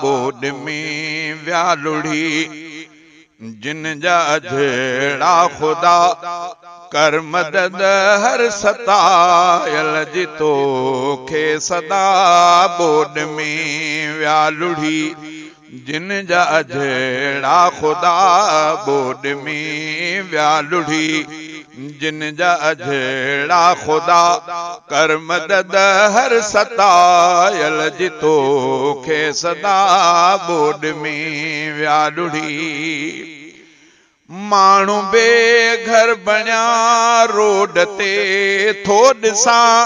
Board में व्यालुड़ी जिन जा जड़ा खुदा कर मदद हर सतायल जितो खे सदा बोड में व्यालुड़ी जिन जा जड़ा खुदा बोड में व्यालुड़ी जिन जा जड़ा खुदा कर मदद हर सतायल जितो खे सदा बोड में व्यालुड़ी माण्हू बेघर बणिया रोड ते थो ॾिसां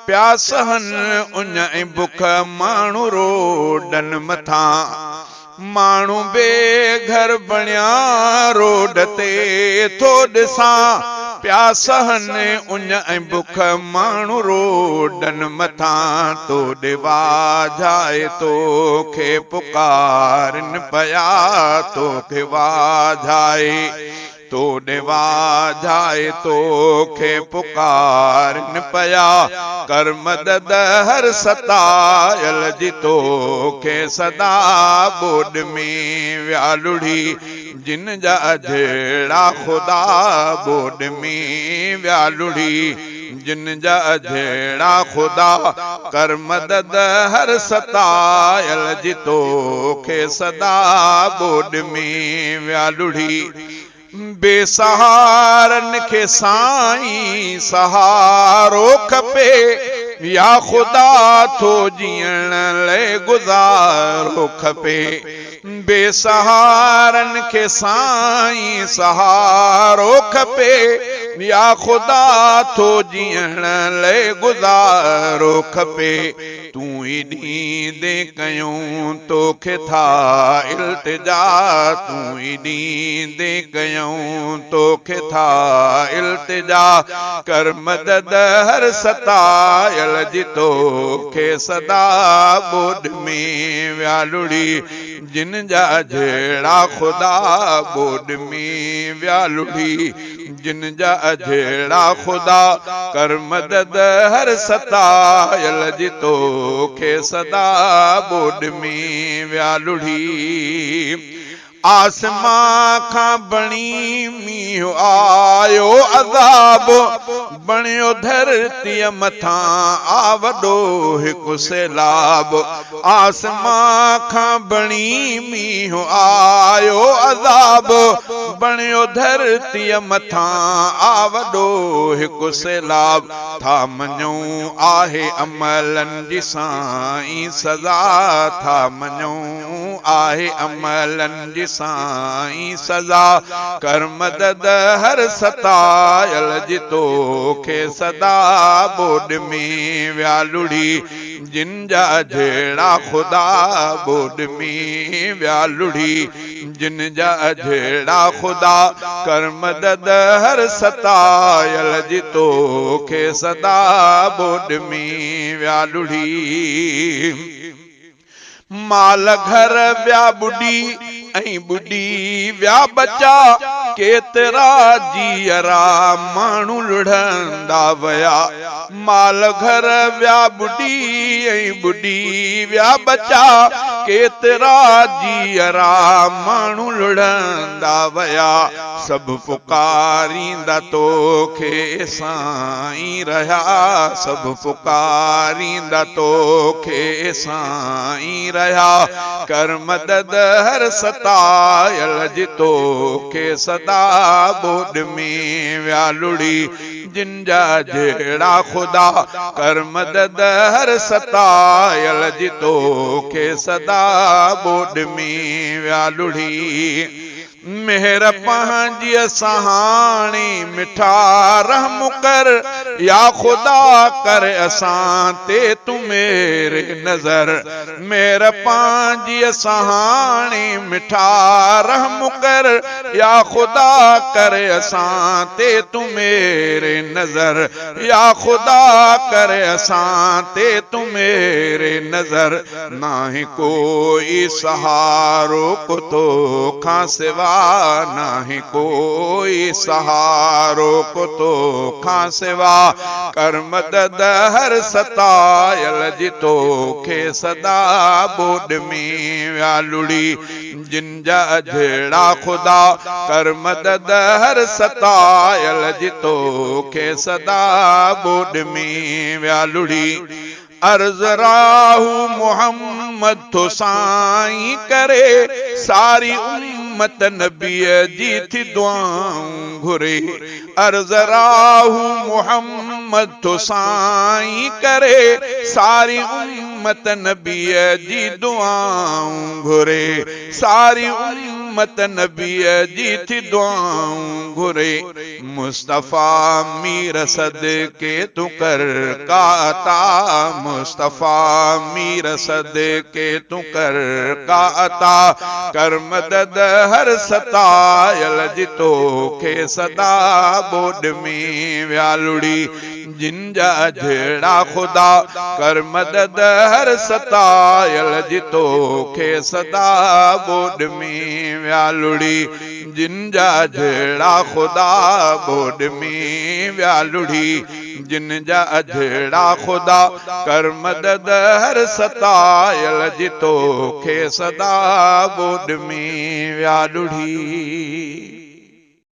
प्यासहन उन ऐं बुख माण्हू रोडन मथां माण्हू बेघर बणिया रोड ते थो ॾिसां प्यासहन उन ऐं बुख माण्हू रोडन मथां तो ॾिवा जाए तोखे पुकारन पया तोखे वाझाए तो ॾिवा जाए तोखे पुकारन पया कर मदद हर सतायल जी तोखे सदा बोड में व्यालुड़ी जिन जा जड़ा खुदा बोड में व्यालुड़ी जिन जा जड़ा खुदा कर मदद हर सतायल जी तोखे सदा बोड में व्यालुड़ी बेसहारन खे साईं सहारो खपे या खुदा थो जीअण लाइ गुज़ारो खपे बेसहारन खे साईं सहारो खपे या खुदा थो जीअण लाइ गुज़ारो खपे तूं ई ॾींदे कयूं तोखे था इल्तिजा तूं ई ॾींदे कयूं तोखे था इल्तिजा कर मदद हर सतायल जी तोखे सदा बोड में व्यालुड़ी जिन जा जड़ा खुदा बोड में व्यालुड़ी जिन जा जड़ा खुदा कर मदद हर सतायल जी तोखे सदा बोड में व्यालुड़ी आसमां खां बणी मींहुं आयो अज़ाब बणियो धरतीअ मथां आ वॾो हिकु सैलाब आसमां खां बणी मींहुं आयो अज़ाब बणियो धरतीअ मथां आ वॾो हिकु सैलाब था मञूं आहे अमलनि जी साईं सज़ा था मञूं आहे अमलनि जी साईं सज़ा कर मदद हर सतायल जी तोखे सदा बोड में व्यालुड़ी जिन जा जड़ा खुदा बोड में व्यालुड़ी जिन जा जड़ा खुदा कर मदद हर सतायल जी तोखे सदा बोड में व्यालुड़ी माल घर व्या बुढ़ी ऐं बुढ़ी व्या बचा केतरा जीअरा माण्हू लुढ़ंदा वया माल घर व्या बुढ़ी ऐं बुढ़ी व्या बचा केतरा जीअरा माण्हू लुढ़ंदा वया सब पुकारींदा तोखे साईं रहिया सब पुकारींदा तोखे साईं रहिया कर मदद हर सतायल जी तोखे सदा बोड में व्यालुड़ी जिन जा जड़ा खुदा कर मदद हर सतायल जी तोखे सदा बोड में व्यालुड़ी मेहर पंहिंजी सहाणी मिठा रहम कर या खुदा कर असां ते तूं मेरे नज़र मेहर पंहिंजी सहाणी मिठा रहम कर या खुदा कर असां ते तूं मेरे नज़र या खुदा कर असां ते तूं मेरे नज़र नाही कोई सहारो को तो खां सिवा नाही कोई सहारो को तो खां सिवा, कर मदद हर सतायल जितो खे सदा बोड में व्यालुड़ी। जिन जा जड़ा खुदा कर मदद हर सतायल जितो खे सदा बोड में व्यालुड़ी। अर्ज राहू मोहम्मद तो साईं करे, सारी उम्मत नबीअ जी थी दुआऊं घुरे। अर्ज राहू मोहम्मद तो साईं करे, सारी उम्मत नबीअ जी दुआऊं घुरे। सारी उम्मत नबीअ जी थी दुआऊं घुरे। मुस्तफा मीर सदके तू कर काता, मुस्तफा मीर सदके तू कर काता। कर मदद हर सतायल जितो खे सदा बोड में व्यालुड़ी। जिन जा जड़ा खुदा कर मदद हर सतायल जितो खे सदा बोड में व्यालुड़ी। जिन जा जड़ा खुदा बोड में व्यालुड़ी। जिन जा जड़ा खुदा कर मदद हर सतायल जितो खे सदा बोड में व्यालुड़ी।